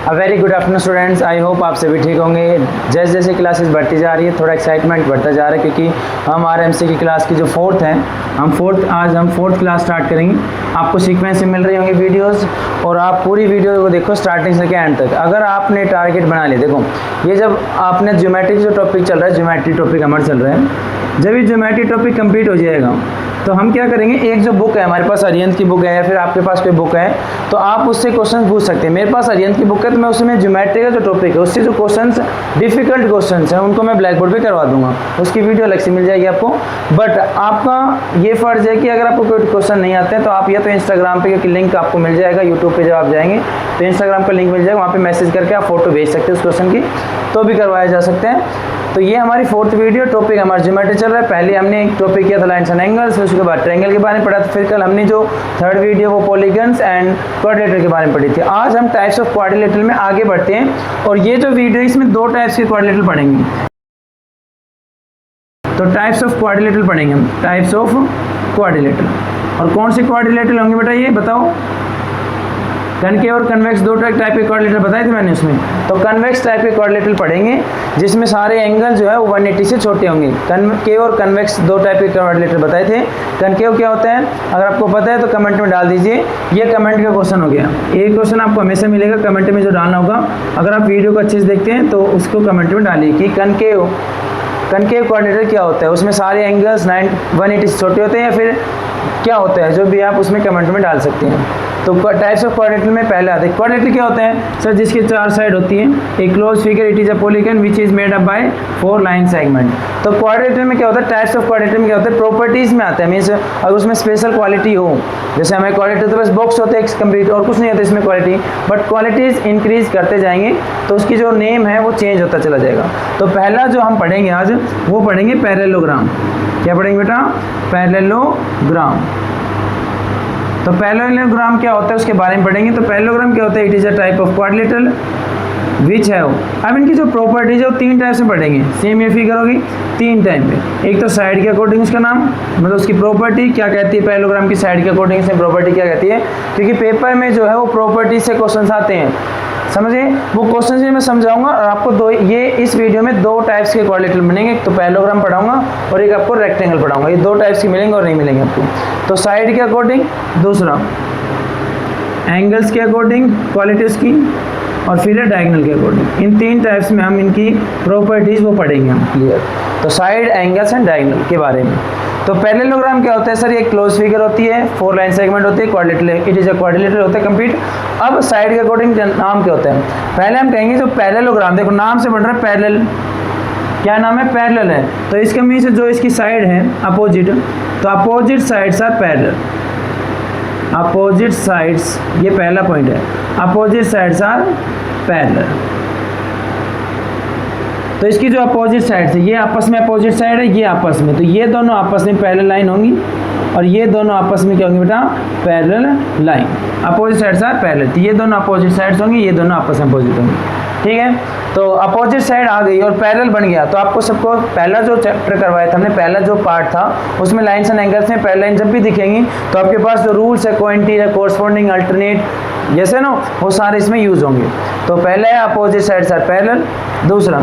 Very good afternoon students, I hope आप सभी ठीक होंगे। जैसे जैसे क्लासेस बढ़ती जा रही है थोड़ा एक्साइटमेंट बढ़ता जा रहा है, क्योंकि हम आरएमसी की क्लास की जो फोर्थ है, आज हम फोर्थ क्लास स्टार्ट करेंगे। आपको सीक्वेंस से मिल रही होंगी वीडियोस और आप पूरी वीडियो को देखो स्टार्टिंग से लेकर एंड तक। अगर आपने टारगेट बना लिया, देखो ये जब आपने ज्योमेट्री जो टॉपिक चल रहा है, ज्योमेट्री टॉपिक हमारा चल रहा है, जब ये ज्योमेट्री टॉपिक कंप्लीट हो जाएगा तो हम क्या करेंगे, एक जो बुक है हमारे पास अरिहंत की बुक है या फिर आपके पास कोई बुक है तो आप उससे क्वेश्चन पूछ सकते हैं। मेरे पास अरिहंत की बुक है तो मैं उसमें ज्योमेट्री का जो टॉपिक है उससे जो क्वेश्चंस डिफिकल्ट क्वेश्चंस हैं उनको मैं ब्लैक बोर्ड पे करवा दूंगा, उसकी वीडियो अलग से मिल जाएगी आपको। बट आपका ये फ़र्ज़ है कि अगर आपको कोई क्वेश्चन नहीं आते हैं तो आप या तो इंस्टाग्राम पे लिंक आपको मिल जाएगा, यूट्यूब पर जब आप जाएंगे तो इंस्टाग्राम का लिंक मिल जाएगा, वहाँ पर मैसेज करके आप फोटो भेज सकते हैं उस क्वेश्चन की, तो भी करवाया जा सकते हैं। तो ये हमारी फोर्थ वीडियो, टॉपिक हमारा ज्योमेट्री चल रहा है। पहले हमने एक टॉपिक किया था लाइन्स एंड एंगल्स, उसके बाद ट्रायंगल के बारे में पढ़ा था। फिर कल हमने जो थर्ड वीडियो वो पॉलीगन्स एंड क्वाड्रिलेटरल के बारे में पढ़ी थी। आज हम टाइप्स ऑफ क्वाड्रिलेटरल में आगे बढ़ते हैं और ये जो वीडियो इसमें दो टाइप्स के क्वाड्रिलेटरल पढ़ेंगे। तो टाइप्स ऑफ क्वाड्रिलेटरल पढ़ेंगे हम, टाइप्स ऑफ क्वाड्रिलेटरल। और कौन से क्वाड्रिलेटरल होंगे बेटा ये बताओ? कनकेव और कन्वेक्स दो टाइप के क्वाड्रिलेटरल बताए थे मैंने उसमें। तो कन्वेक्स टाइप के क्वाड्रिलेटरल पढ़ेंगे जिसमें सारे एंगल जो है वो 180 से छोटे होंगे। कनकेव और कन्वेक्स दो टाइप के क्वाड्रिलेटरल बताए थे। कनकेव क्या होता है अगर आपको पता है तो कमेंट में डाल दीजिए, ये कमेंट का क्वेश्चन हो गया। एक क्वेश्चन आपको हमेशा मिलेगा कमेंट में जो डालना होगा, अगर आप वीडियो को अच्छे से देखते हैं तो उसको कमेंट में डालिए कि कनकेव क्वाड्रिलेटरल क्या होता है, उसमें सारे एंगल्स 180 से छोटे होते हैं या फिर क्या होता है, जो भी आप उसमें कमेंट में डाल सकते हैं। तो टाइप्स ऑफ क्वाड्रिलेटरल में पहले आते हैं। क्वाड्रिलेटरल क्या होते हैं सर? जिसकी चार साइड होती है। A close figure it is a polygon which is made up by 4 line segment. तो क्वाड्रिलेटरल में क्या होता है, टाइप्स ऑफ क्वाड्रिलेटरल में क्या होता है, प्रॉपर्टीज में आता है। मीन्स अगर उसमें स्पेशल क्वालिटी हो, जैसे हमें क्वाड्रिलेटरल तो बस बॉक्स होते हैं कंप्लीट और कुछ नहीं होता इसमें क्वालिटी, बट क्वालिटीज इंक्रीज करते जाएंगे तो उसकी जो नेम है वो चेंज होता चला जाएगा। तो पहला जो हम पढ़ेंगे आज वो पढ़ेंगे पैरेललोग्राम। क्या पढ़ेंगे बेटा? पैरेललोग्राम। तो पैरेललोग्राम क्या होता है उसके बारे में पढ़ेंगे। तो पैरेललोग्राम क्या होता है? It is a type of quadrilateral which है। अब इनकी जो प्रॉपर्टीज है वो 3 टाइप से पढ़ेंगे। सेम ये फिगर होगी 3 टाइप में। एक तो साइड के अकॉर्डिंग उसका नाम, मतलब उसकी प्रॉपर्टी क्या कहती है, पैरेललोग्राम की साइड के अकॉर्डिंग से प्रॉपर्टी क्या कहती है, क्योंकि पेपर में जो है वो प्रॉपर्टी से क्वेश्चन आते हैं, समझिए। वो क्वेश्चन भी मैं समझाऊंगा और आपको ये इस वीडियो में 2 टाइप्स के क्वाड्रिलेटरल मिलेंगे। एक तो पैरेललोग्राम पढ़ाऊंगा और एक आपको रेक्टेंगल पढ़ाऊंगा। ये 2 टाइप्स के मिलेंगे और नहीं मिलेंगे आपको। तो साइड के अकॉर्डिंग, दूसरा एंगल्स के अकॉर्डिंग क्वालिटीज की, और फिर डायगोनल के अकॉर्डिंग। इन 3 टाइप्स में हम इनकी प्रॉपर्टीज वो पढ़ेंगे हम, क्लियर। तो साइड, एंगल्स एंड डायगोनल के बारे में। तो पैरेललोग्राम क्या होता है सर? ये क्लोज फिगर होती है, 4 लाइन सेगमेंट होती है, quadrilateral, it is a quadrilateral होता है कंप्लीट। अब साइड के अकॉर्डिंग नाम क्या होता है? पहले हम कहेंगे जो पैरेललोग्राम, देखो नाम से बढ़ रहा है पैरेलल, क्या नाम है? पैरेलल है। तो इसका मीन्स जो इसकी साइड है अपोजिट, तो opposite sides are parallel. Opposite sides, ये पहला पॉइंट है, अपोजिट साइड्स आर पैरेलल। तो इसकी जो अपोजिट साइड है, ये आपस में अपोजिट साइड है, ये आपस में, तो ये दोनों आपस में पैरेलल लाइन होंगी और ये दोनों आपस में क्या होंगी बेटा? Parallel line. Opposite sides are parallel, तो ये दोनों अपोजिट साइड्स होंगी, ये दोनों आपस में अपोजिट होंगी, ठीक है। तो अपोजिट साइड आ गई और पैरेलल बन गया। तो आपको सबको पहला जो चैप्टर करवाया था हमने, पहला जो पार्ट था उसमें लाइन्स एंड एंगल्स में पैरेलल लाइन जब भी दिखेंगी तो आपके पास जो रूल्स है, कोएंटी है, कोरस्पॉन्डिंग, अल्टरनेट, जैसे ना वो सारे इसमें यूज होंगे। तो पहला है अपोजिट साइड्स आर पैरेलल, दूसरा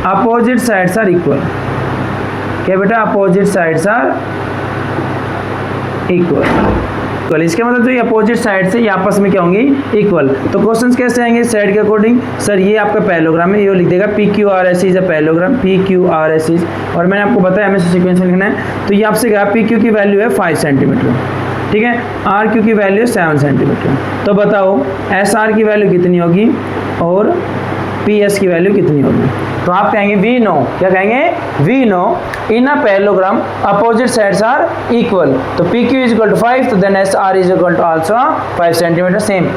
अपोजिट साइड्स आर इक्वल। क्या बेटा? Opposite sides are equal. इसका मतलब जो ये अपोजिट साइड से ये आपस में क्या होंगी? इक्वल। तो क्वेश्चंस कैसे आएंगे साइड के अकॉर्डिंग? सर ये आपका पैरेललोग्राम है, ये लिख देगा PQRS is a parallelogram, PQRS is, और मैंने आपको बताया हमें सीक्वेंस में लिखना है। तो ये आपसे कहा PQ की वैल्यू है 5 सेंटीमीटर, ठीक है, RQ की वैल्यू 7 सेंटीमीटर। तो बताओ SR की वैल्यू कितनी होगी और PS की वैल्यू कितनी होगी? तो आप कहेंगे वी नो, क्या कहेंगे? We know in a parallelogram opposite sides are equal. तो PQ इज इक्वल टू 5, तो then SR is equal to also 5 centimetre, same.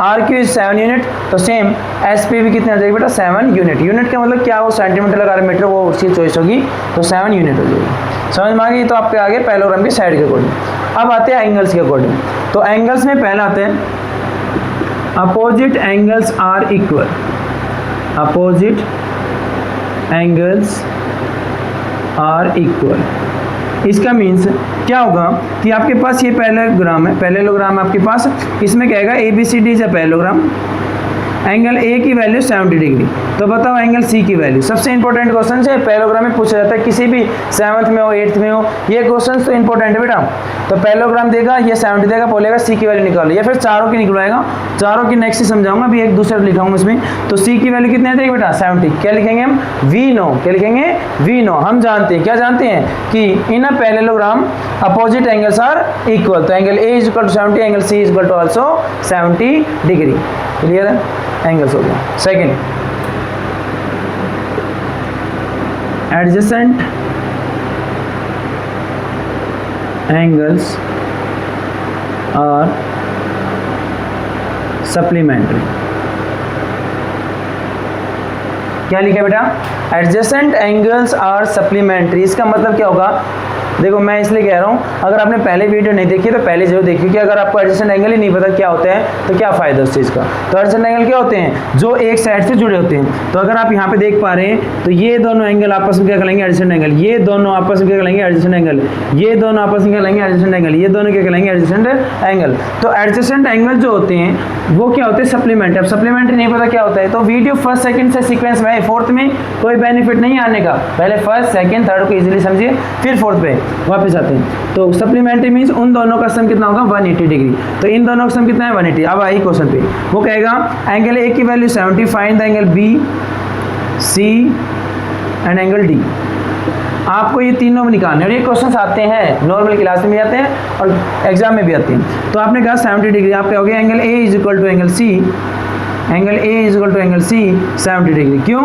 RQ is 7 unit, तो सेम SP भी कितने आ जाएगी बेटा? 7 यूनिट। यूनिट का मतलब क्या? वो सेंटीमीटर लगा रहे मीटर, वो उसकी चॉइस होगी, तो 7 यूनिट हो जाएगी। समझ में आ गई? तो आपके आगे पैरेललोग्राम की साइड के अकॉर्डिंग। अब आते हैं एंगल्स के अकॉर्डिंग। तो एंगल्स में पहला आते हैं opposite angles are equal. Opposite angles are equal. इसका मीन्स क्या होगा कि आपके पास ये पैरेललोग्राम है, पैरेललोग्राम आपके पास, इसमें कहेगा ABCD is a parallelogram, angle A की वैल्यू 70 डिग्री। तो बताओ एंगल सी की वैल्यू। सबसे इंपॉर्टेंट क्वेश्चन है, पैरेललोग्राम में पूछा जाता है, किसी भी 7th में हो 8th में हो, ये क्वेश्चन तो इंपॉर्टेंट है बेटा। तो पैरेललोग्राम देगा, ये 70 देगा, बोलेगा सी की वैल्यू निकालो, या फिर चारों की निकलवाएगा। चारों की नेक्स्ट ही समझाऊंगा, अभी एक दूसरा लिखाऊंगा इसमें। तो सी की वैल्यू कितने देगी बेटा 70। क्या लिखेंगे हम, वी नो। क्या लिखेंगे, वी नो। हम जानते हैं, क्या जानते हैं कि in a parallelogram opposite angles are equal. तो angle A is equal to 70, angle C is equal to also 70 degree. Clear है, एंगल्स हो गया। सेकेंड, एडजेसेंट एंगल्स और सप्लीमेंट्री। क्या लिखा है बेटा, एडजेसेंट एंगल्स और सप्लीमेंट्री। इसका मतलब क्या होगा, देखो मैं इसलिए कह रहा हूँ, अगर आपने पहले वीडियो नहीं देखी तो पहले जरूर देखिए कि अगर आपको एडजेसेंट एंगल ही नहीं पता क्या होता है तो क्या फ़ायदा उस चीज़ का। तो एडजेसेंट एंगल क्या होते हैं, जो एक साइड से जुड़े होते हैं। तो अगर आप यहाँ पे देख पा रहे हैं तो ये दोनों एंगल आपस में क्या करेंगे, एडजेसेंट एंगल। ये दोनों आपस में क्या करेंगे, एडजेसेंट एंगल। ये दोनों आपस में क्या करेंगे, एडजेसेंट एंगल। ये दोनों क्या करेंगे, एडजेसेंट एंगल। तो एडजेसेंट एंगल जो होते हैं वो क्या होते हैं, सप्लीमेंट्री। अब सप्लीमेंट्री नहीं पता क्या होता है तो वीडियो फर्स्ट सेकंड से सीक्वेंस में, फोर्थ में कोई बेनिफिट नहीं आने का। पहले फर्स्ट सेकंड थर्ड को इजीली समझिए, फिर फोर्थ पे वापस आते हैं। तो सप्लीमेंट्री मींस उन दोनों का सम कितना होगा, 180 डिग्री। तो इन दोनों का सम कितना है, 180। अब आई क्वेश्चन पे, वो कहेगा एंगल ए की value 70, find the angle B C and angle D. आपको ये तीनों निकालने और ये क्वेश्चंस आते हैं, नॉर्मल क्लास में भी आते हैं और एग्जाम में भी आते हैं। तो आपने कहा 70 डिग्री, आप कहोगे angle A is equal to angle C, angle A is equal to angle C 70 degree. क्यों,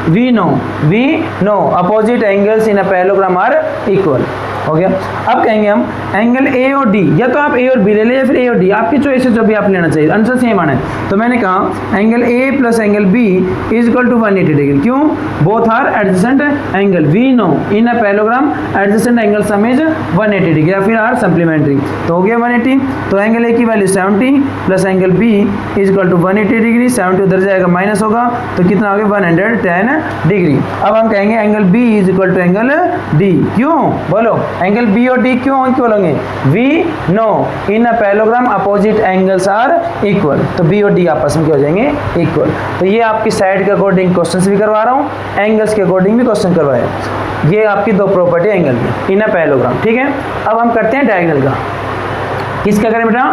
we know opposite angles in a parallelogram are equal. हो गया। अब कहेंगे हम एंगल ए और डी, या तो आप ए और बी ले लें या फिर ए और डी, आपकी चॉइस है, जो भी आप लेना चाहिए, आंसर सेम आना है। तो मैंने कहा angle A plus angle B is equal to 180 degree. क्यों, both are adjacent angle, we know in a parallelogram adjacent angle sum is 180 degree, या फिर आर सप्लीमेंट्री। तो हो गया 180। तो एंगल ए की value 70 plus angle B is equal to 180 degree, 70 उधर जाएगा माइनस होगा तो कितना हो गया 110 डिग्री। अब हम कहेंगे angle B is equal to angle D. क्यों, बोलो एंगल बी और डी क्यों इक्वल होंगे, we know in a parallelogram opposite angles are equal. तो बी और डी आपस में क्या हो जाएंगे, इक्वल। तो ये आपकी साइड के अकॉर्डिंग क्वेश्चंस भी करवा रहा हूँ, एंगल्स के अकॉर्डिंग भी क्वेश्चन करवाए। ये आपकी दो प्रॉपर्टी एंगल की इन अ पैरेललोग्राम, ठीक है। अब हम करते हैं डायगोनल का। किसका करें बेटा,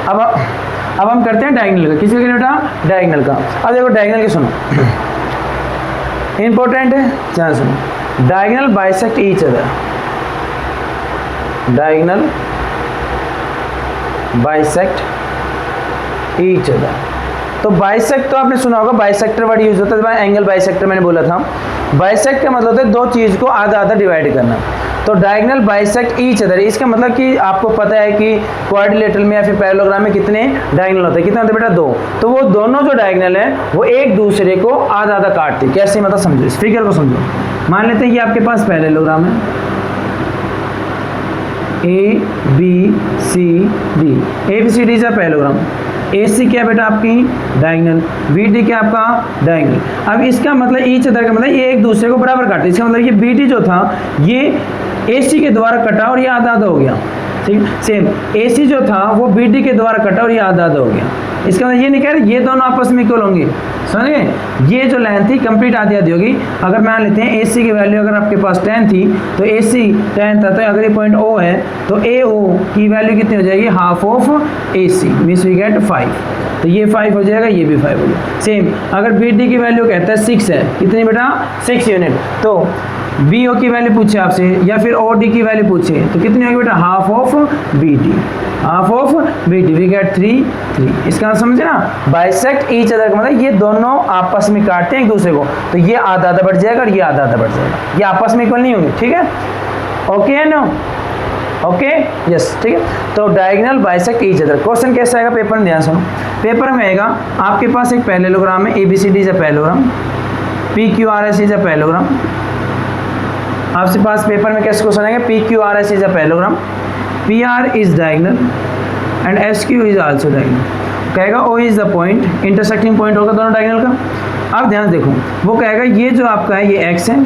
अब हम करते हैं डायगोनल का। किसका करें बेटा, डायगोनल का। अब देखो डायगोनल के सुनो, इंपॉर्टेंट है, ध्यान सुनो। Diagonal bisect each other, diagonal bisect each other. तो बाइसेक्ट तो आपने सुना होगा, बाइसेक्टर वर्ड यूज होता है, एंगल बाइसेक्टर मैंने बोला था। बाइसेक्ट का मतलब होता है दो चीज को आधा आधा डिवाइड करना। तो डायगोनल बाइसेक्ट ईच अदर, इसका मतलब कि आपको पता है कि क्वाड्रिलेटरल में या फिर पैरेललोग्राम में कितने डायगोनल होते हैं, कितने होते हैं बेटा, दो। तो वो दोनों जो डायगोनल है वो एक दूसरे को आधा आधा काटते हैं। कैसे, मतलब समझो, इस फिगर को समझो। मान लेते हैं कि आपके पास पैरेललोग्राम है A B C D, A B C D से पैरेललोग्राम। ए सी क्या बेटा आपकी डायगोनल, बी डी क्या आपका डायगोनल। अब इसका मतलब ईच अदर का मतलब ये एक दूसरे को बराबर काटे। इसका मतलब ये बी डी जो था ये ए सी के द्वारा कटा और ये आधा आधा हो गया, ठीक। सेम ए सी जो था वो बी डी के द्वारा कटा और ये आधा आधा हो गया। इसका मतलब ये नहीं कह रहे ये दोनों आपस में इक्वल होंगे, समझे। ये जो लाइन थी कंप्लीट आधी आधी होगी। अगर मान लेते हैं ए सी की वैल्यू अगर आपके पास 10 थी तो ए सी 10 था, तो अगर ये पॉइंट ओ है तो ए ओ की वैल्यू कितनी हो जाएगी, half of A C, means we get 5। तो ये 5 हो जाएगा, ये भी 5 हो जाएगा। सेम अगर बी डी की वैल्यू कहता है 6 है, कितनी बेटा 6 यूनिट, तो बी ओ की वैल्यू पूछे आपसे या फिर ओ डी की वैल्यू पूछे तो कितनी होगी बेटा, half of B D, half of B D, we get 3। इसका समझे ना, बाइसेक्ट ईच अदर का मतलब ये दोनों आपस में काटते हैं एक दूसरे को, तो ये आधा आधा बढ़ जाएगा और ये आधा आधा बढ़ जाएगा, ये आपस में इक्वल नहीं होंगे, ठीक है। ओके है ना, ओके यस, ठीक है। तो diagonal bisect each other. Question कैसा आएगा पेपर में, ध्यान सुनो। पेपर में आएगा आपके पास एक पैरेललोग्राम है, A B C D is a parallelogram, P Q R S is a parallelogram. आपसे पास पेपर में कैसे क्वेश्चन आएगा, P Q R S is a parallelogram, P R is diagonal and S Q is also diagonal. कहेगा O is the point, intersecting point होगा दोनों diagonal का। अब ध्यान देखो, वो कहेगा ये जो आपका है ये x है,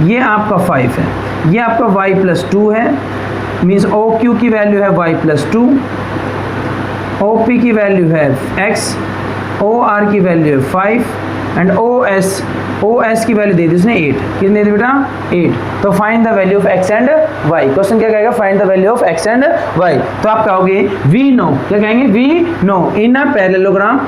ये आपका 5 है, ये आपका y प्लस 2 है, मीन्स ओ क्यू की वैल्यू है y प्लस 2, ओ पी की वैल्यू है x, ओ आर की वैल्यू है 5 एंड ओ एस की वैल्यू दे दी उसने 8। कितने दे दी बेटा 8। तो find the value of x and y। Question क्या कहेगा, find the value of x and y। तो आप कहोगे वी नो, क्या कहेंगे, we know in a parallelogram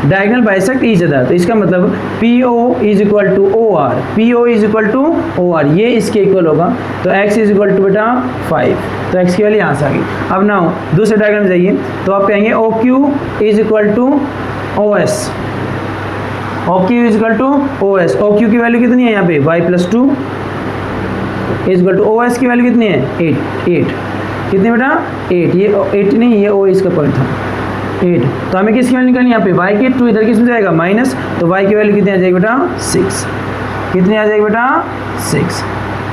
diagonal bisect each other. तो इसका मतलब PO is equal to OR, PO is equal to OR, ये इसके इक्वल होगा। तो x इज इक्वल टू बेटा 5, तो x की वैल्यू यहाँ से आ गई। अब नाउ दूसरे डायग्राम में जाइए, तो आप कहेंगे OQ is equal to OS, OQ is equal to OS। OQ की वैल्यू कितनी है यहाँ पे y plus 2 is equal to OS की वैल्यू कितनी है 8 कितनी बेटा 8, ये 8 नहीं, ये O इसका पॉइंट था 8। तो हमें किसकी वैल्यू निकालनी है यहाँ पे y की 2, इधर किस में जाएगा माइनस, तो y की वैल्यू कितनी आ जाएगी बेटा 6, कितनी आ जाएगी बेटा 6।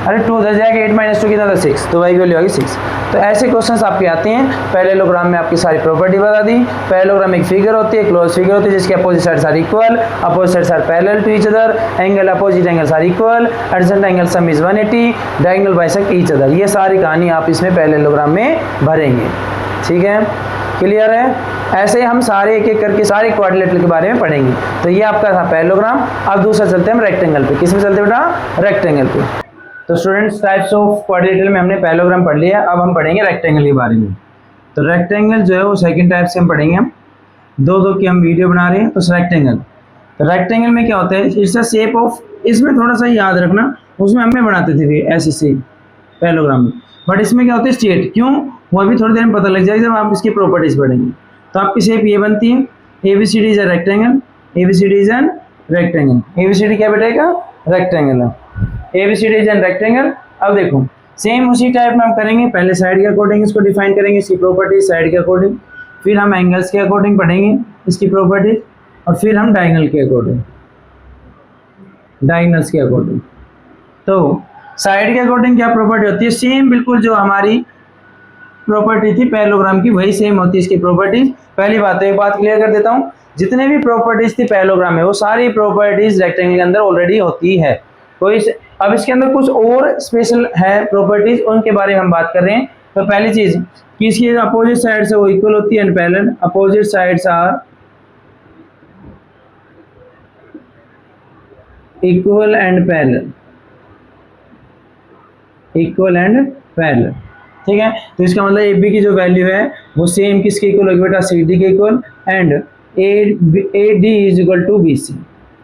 अरे 2 उधर जाएगा, 8 माइनस 2 कितना था 6, तो y की वैल्यू आ गई 6। तो ऐसे क्वेश्चंस आपके आते हैं। पैरेललोग्राम में आपकी सारी प्रॉपर्टी बता दी। पैरेललोग्राम में एक फिगर होती है, क्लोज फिगर होती है, जिसके opposite sides are equal, opposite sides are parallel to each other, angle opposite angles are equal, adjacent angle sum is 180, diagonal bisect each other. ये सारी कहानी आप इसमें पैरेललोग्राम में भरेंगे। ठीक है, क्लियर है। ऐसे ही हम सारे एक एक करके सारे क्वाड्रिलेटरल के बारे में पढ़ेंगे। तो ये आपका था पैरेललोग्राम। अब दूसरा चलते हैं हम रेक्टेंगल पे। किस में चलते हैं बेटा, रेक्टेंगल पे। तो स्टूडेंट्स टाइप्स ऑफ क्वाड्रिलेटरल में हमने पैरेललोग्राम पढ़ लिया, अब हम पढ़ेंगे रेक्टेंगल के बारे में। तो रेक्टेंगल जो है वो सेकंड टाइप से हम पढ़ेंगे। हम दो की हम वीडियो बना रहे हैं। तो रेक्टेंगल, तो रेक्टेंगल में क्या होता है, इट्स अ शेप ऑफ, इसमें थोड़ा सा याद रखना, उसमें हमें बनाते थे ऐसे शेप पैरेललोग्राम में, बट इसमें क्या होता है स्ट्रेट, क्यों वो अभी थोड़ी देर में पता लग जाएगा जब आप इसकी प्रॉपर्टीज पढ़ेंगे। तो आपकी शेप ये बनती है, ABCD is a rectangle, ABCD is an rectangle, ABCD क्या बेटेगा रेक्टेंगल है, ABCD इज एन रेक्टेंगल। अब देखो सेम उसी टाइप में हम करेंगे, पहले साइड के अकॉर्डिंग इसको डिफाइन करेंगे, इसकी प्रॉपर्टीज साइड के अकॉर्डिंग, फिर हम एंगल्स के अकॉर्डिंग पढ़ेंगे इसकी प्रॉपर्टीज, और फिर हम डायगोनल के अकॉर्डिंग, डायगोनल्स के अकॉर्डिंग। तो साइड के अकॉर्डिंग क्या प्रॉपर्टी होती है, सेम बिल्कुल जो हमारी प्रॉपर्टी थी पैरेललोग्राम की वही सेम होती है इसकी प्रॉपर्टीज। पहली बात तो एक बात क्लियर कर देता हूँ, जितने भी प्रॉपर्टीज थी पैरेललोग्राम में वो सारी प्रॉपर्टीज रेक्टेंगल के अंदर ऑलरेडी होती है। कोई अब इसके अंदर कुछ और स्पेशल है प्रॉपर्टीज, उनके बारे में हम बात कर रहे हैं। तो पहली चीज कि इसकी अपोजिट साइड से वो इक्वल होती है and parallel, opposite sides are equal and parallel, equal and parallel. ठीक है, तो इसका मतलब AB की जो वैल्यू है वो सेम किसके इक्वल होगी बेटा, CD के equal, and AD is equal to BC,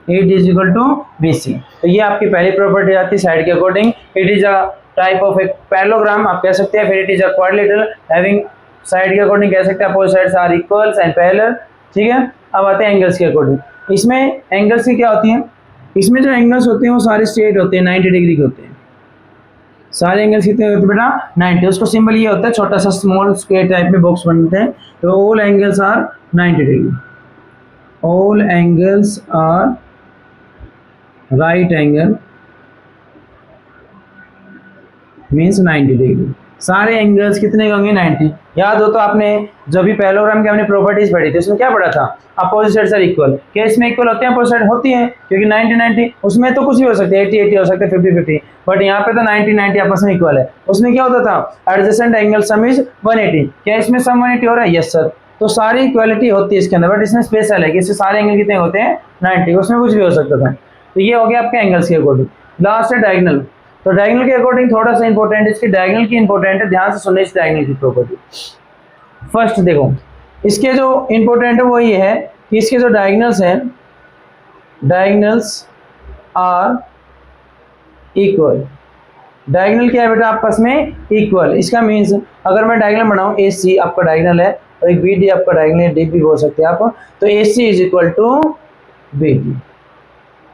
AD is equal to BC। तो ये आपकी पहली प्रॉपर्टी आती है साइड के according. It is a type of एक पैरेललोग्राम आप कह सकते हैं, फिर it is a quadrilateral having side के अकॉर्डिंग कह सकते हैं opposite sides are equals and parallel. ठीक है, अब आते हैं एंगल्स के अकॉर्डिंग। इसमें एंगल्स की क्या होती हैं, इसमें जो एंगल्स होते हैं वो सारे स्ट्रेट होते हैं, 90 डिग्री के होते हैं। सारे एंगल्स कितने होते हैं बेटा 90। उसको सिंबल ये होता है, छोटा सा स्मॉल स्क्वायर टाइप में बॉक्स बनते हैं। तो all angles are 90 degree, all angles are right angle means 90 degree. सारे एंगल्स कितने होंगे 90। याद हो तो आपने जो भी पैरेललोग्राम की हमने प्रॉपर्टीज पढ़ी थी उसमें क्या पढ़ा था, अपोजिट साइड्स आर इक्वल। क्या इसमें इक्वल होते हैं, अपोजिट साइड होती है, क्योंकि 90 90 उसमें तो कुछ भी हो सकते हैं, 80 80 हो सकते हैं, 50 50, बट यहाँ पे तो 90 90 आपस में इक्वल है। उसमें क्या होता था, एडजेसेंट एंगल सम इज 180। क्या इसमें सम 180 हो रहा है, यस सर। तो सारी इक्वालिटी होती है इसके अंदर, बट इसमें स्पेशल है कि इससे सारे एंगल कितने होते हैं 90, उसमें कुछ भी हो सकता था। तो ये हो गया आपके एंगल्स के अकॉर्डिंग। लास्ट है डायगोनल। तो डायगोनल के अकॉर्डिंग थोड़ा सा इंपॉर्टेंट है, इसकी डायगोनल की इंपॉर्टेंट है, ध्यान से सुनने इस डायगोनल की प्रॉपर्टी। फर्स्ट देखो इसके जो इंपॉर्टेंट है वो ये है कि इसके जो डायगोनल्स हैं, डायगोनल्स आर इक्वल। डायगोनल क्या है बेटा आपस में इक्वल। इसका मीन्स अगर मैं डायगोनल बनाऊं, AC आपका डायगोनल है और एक BD आपका डायगोनल है, D भी बोल सकते हैं आप, तो AC is equal to BD।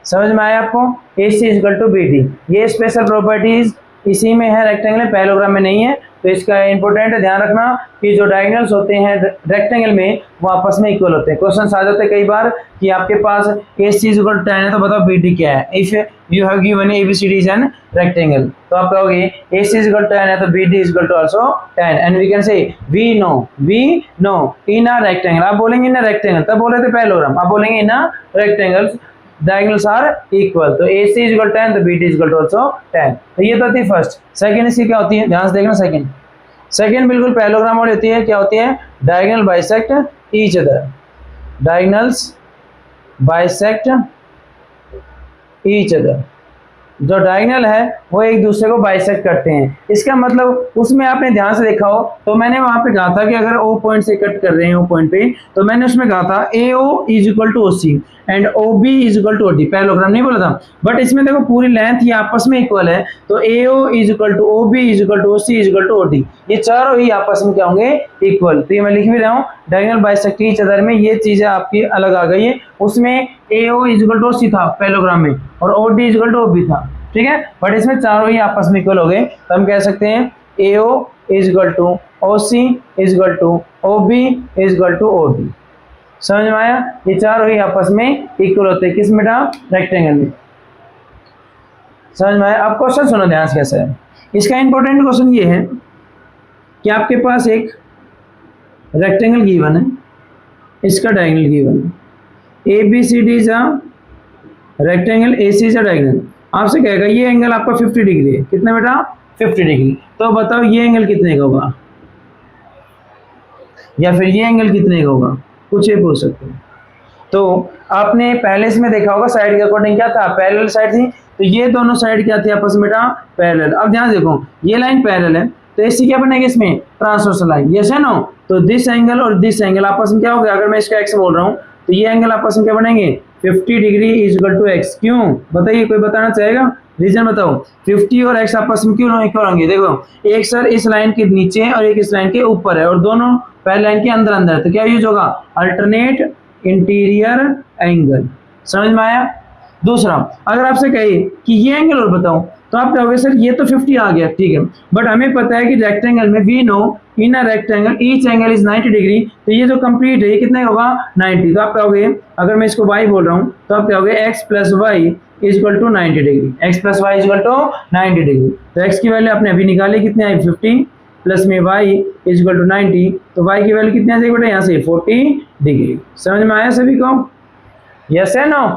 समझ में आया आपको, AC is equal to BD। ये स्पेशल प्रॉपर्टीज इसी में है, रेक्टेंगल पैरेललोग्राम में नहीं है। तो इसका इंपॉर्टेंट है ध्यान रखना कि जो डायगोनल्स होते हैं रेक्टेंगल में वो आपस में इक्वल होते हैं। क्वेश्चन आ जाते हैं कई बार कि आपके पास AC इज इक्वल टू 10 है तो बताओ BD क्या है। If you have given ABCD is an rectangle, तो आप कहोगे AC इज इक्वल टू 10 है तो BD is equal to also 10, and we can say we know in a rectangle. आप बोलेंगे इन अ रेक्टेंगल, तब बोले थे पैरेललोग्राम, आप बोलेंगे in a rectangle diagonals are equal, तो AC इज इक्वल 10 तो BD is equal to also 10। तो ये तो थी फर्स्ट। सेकंड इसकी क्या होती है, ध्यान से देखना। सेकंड बिल्कुल पैरेललोग्राम वाली होती है। क्या होती है, diagonal bisect each other, diagonals bisect each other. जो डायगोनल है वो एक दूसरे को बाइसेक्ट करते हैं। इसका मतलब उसमें आपने ध्यान से देखा हो तो मैंने वहां पे कहा था कि अगर O पॉइंट से कट कर रहे हैं O पॉइंट पे, तो मैंने उसमें कहा था AO is equal to OC and OB is equal to OD। Parallelogram नहीं बोला था, बट इसमें देखो पूरी लेंथ ये आपस में इक्वल है, तो AO is equal to OB is equal to OC is equal to OD, ये चारों ही आपस में क्या होंगे, इक्वल। तो ये मैं लिख भी रहा हूँ, डायगोनल बाइसेक्ट ईच अदर में ये चीजें आपकी अलग आ गई है। उसमें AO is equal to OC था पैरेललोग्राम में, और OD is equal to OB था, ठीक है। बट इसमें चारों ही आपस में इक्वल हो गए, तो हम कह सकते हैं AO is equal to OC is equal to OB is equal to OD। समझ में आया, ये चारों ही आपस में इक्वल होते हैं। किस में बेटा, रेक्टेंगल में। समझ में आया। अब क्वेश्चन सुनो ध्यान से कैसा है। इसका इंपॉर्टेंट क्वेश्चन ये है कि आपके पास एक रेक्टेंगल गिवन है, इसका डायगोनल गिवन है, ABCD is a rectangle, AC is a diagonal. आपसे कहेगा ये एंगल आपका 50 डिग्री है, कितना बेटा, 50 डिग्री। तो बताओ ये एंगल कितने का होगा, या फिर ये एंगल कितने का होगा, कुछ ये पूछ सकते हैं। तो आपने पहले इसमें देखा होगा साइड के अकॉर्डिंग क्या था, पैरेलल साइड थी, तो ये दोनों साइड क्या थी आपस में बेटा, पैरेलल। अब ध्यान देखो, ये लाइन पैरेलल है, तो इससे क्या बनेगी, इसमें ट्रांसवर्सल लाइन, यस है नो। तो दिस एंगल और दिस एंगल आपस में क्या हो गया, अगर मैं इसका एक्स बोल रहा हूँ तो ये एंगल आपस में क्या बनेंगे, 50 degree is equal to X. क्यों बताइए, कोई बताना चाहेगा, रीजन बताओ। 50 और एक्स आपस में क्यों इक्वल होंगे, देखो एक सर इस लाइन के नीचे और एक इस लाइन के ऊपर है, और दोनों पहले लाइन के अंदर अंदर, तो क्या यूज होगा, अल्टरनेट इंटीरियर एंगल। समझ में आया। दूसरा, अगर आपसे कहे कि ये एंगल और बताओ, तो आप कहोगे सर ये तो 50 आ गया, ठीक है, बट हमें पता है कि रेक्टेंगल में we know in a rectangle each angle is 90 degree, तो ये जो कंप्लीट है ये कितने होगा, 90। तो आप कहोगे, अगर मैं इसको y बोल रहा हूँ तो आप कहोगे x plus Y is equal to 90 degree, x plus Y is equal to 90 degree. तो x की वैल्यू आपने अभी निकाली, कितने आई, 50 प्लस में y इज इक्वल टू 90, तो y की वैल्यू कितनी आ जाएगी बेटा, यहाँ से 40 डिग्री। समझ में आया सभी को, यस है नो।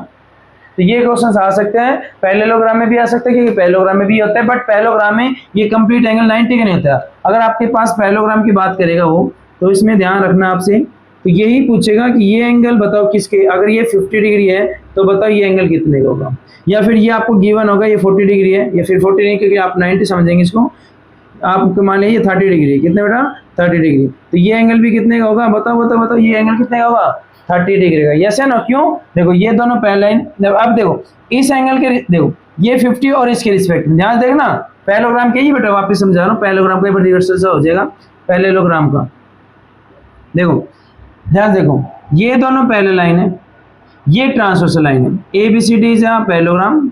तो ये क्वेश्चन आ सकते हैं, पैरेललोग्राम में भी आ सकते हैं, क्योंकि पैरेललोग्राम में भी होता है, बट पैरेललोग्राम में ये कंप्लीट एंगल 90 का नहीं होता। अगर आपके पास पैरेललोग्राम की बात करेगा वो, तो इसमें ध्यान रखना आपसे, तो यही पूछेगा कि ये एंगल बताओ किसके, अगर ये 50 डिग्री है तो बताओ ये एंगल कितने का होगा, या फिर ये आपको गिवन होगा ये 40 डिग्री है, या फिर 40 नहीं, क्योंकि आप 90 समझेंगे इसको, आप मान लीजिए 30 डिग्री, कितने बेटा, 30 डिग्री, तो ये एंगल भी कितने का होगा, बताओ बताओ बताओ, ये एंगल कितने का होगा, 30 डिग्री का, यस है ना। क्यों, देखो ये दोनों पहले लाइन, अब देखो इस एंगल के, देखो ये 50 और इसके रिस्पेक्ट में ध्यान देखना, पैरेललोग्राम के ही बेटा, वापस समझा रहा हूँ, पैरेललोग्राम का रिवर्सल से हो जाएगा पैरेललोग्राम का। देखो ध्यान देखो, ये दोनों पैरेलल लाइन है, ये ट्रांसवर्सल लाइन है, ABCD इज अ पैरेललोग्राम,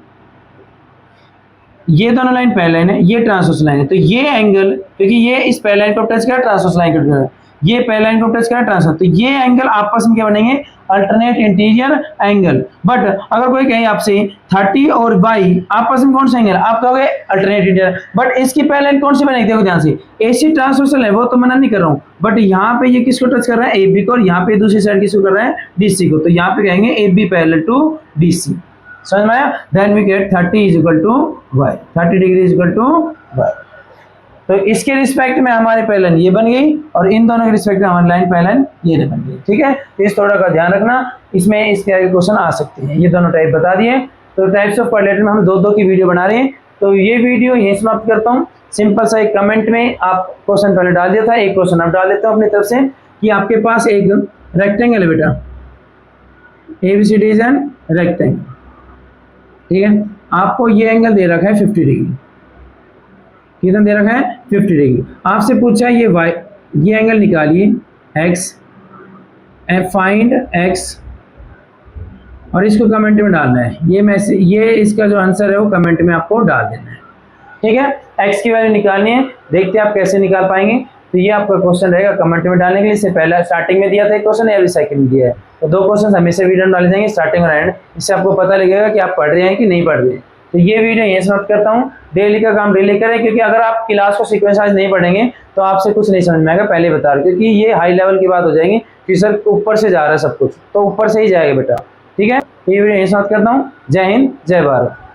ये दोनों लाइन पैरेलल लाइन है, ये ट्रांसवर्सल लाइन है। तो ये एंगल, क्योंकि ये इस पैरेलल लाइन को टच कर, ट्रांसवर्सल लाइन को टच कर, ये पैरेलल लाइन को टच कर, ट्रांसवर्सल, तो ये एंगल आपस में क्या बनेंगे, अल्टरनेट इंटीरियर एंगल। बट अगर कोई कहे आपसे 30 और y आपस में कौन सा एंगल, आप कहोगे अल्टरनेट इंटीरियर, बट इसकी पैरेलल लाइन कौन सी बनेगी, देखो ध्यान से, AC ट्रांसवर्सल है, वो तो मना नहीं कर रहा हूँ, बट यहाँ पे ये किसको टच कर रहा है, AB को, और यहाँ पे दूसरी साइड किसको कर रहा है, DC को, तो यहाँ पे कहेंगे AB पैरेलल टू DC। समझ में आया। Then we get 30 is equal to y, 30 degree is equal to y। तो इसके रिस्पेक्ट में हमारी पैरेलल ये बन गई, और इन दोनों के रिस्पेक्ट में हमारी लाइन पैरेलल ये बन गई, ठीक है। तो इस थोड़ा का ध्यान रखना, इसमें इसके आगे क्वेश्चन आ सकते हैं। ये दोनों टाइप बता दिए। तो टाइप्स ऑफ पैरेलल में हम दो की वीडियो बना रहे हैं, तो ये वीडियो यहीं समाप्त करता हूँ। सिंपल सा एक कमेंट में आप क्वेश्चन पहले डाल दिया था, एक क्वेश्चन अब डाल देता हूँ अपनी तरफ से, कि आपके पास एक रेक्टेंगल है बेटा, ABCD इज एन रेक्टेंगल, ठीक है, आपको ये एंगल दे रखा है 50 डिग्री, कितना दे रखा है, 50 डिग्री। आपसे पूछा ये y, ये एंगल निकालिए x, एंड फाइंड x, और इसको कमेंट में डालना है, ये इसका जो आंसर है वो कमेंट में आपको डाल देना है, ठीक है। x की वैल्यू निकालनी है, देखते हैं आप कैसे निकाल पाएंगे। तो ये आपका क्वेश्चन रहेगा कमेंट में डालने के लिए। इससे पहले स्टार्टिंग में दिया था एक क्वेश्चन, या अभी सेकंड में दिया है, तो दो क्वेश्चन हमेशा वीडियो में डाले जाएंगे, स्टार्टिंग और एंड, इससे आपको पता लगेगा कि आप पढ़ रहे हैं कि नहीं पढ़ रहे हैं। तो ये वीडियो यहीं समाप्त करता हूँ। डेली का काम डेली करें, क्योंकि अगर आप क्लास को सीक्वेंस वाइज नहीं पढ़ेंगे तो आपसे कुछ नहीं समझ में आएगा, पहले बता रहा हूँ, क्योंकि ये हाई लेवल की बात हो जाएगी कि सर ऊपर से जा रहा है सब कुछ, तो ऊपर से ही जाएगा बेटा, ठीक है। ये वीडियो यहीं समाप्त करता हूँ। जय हिंद, जय भारत।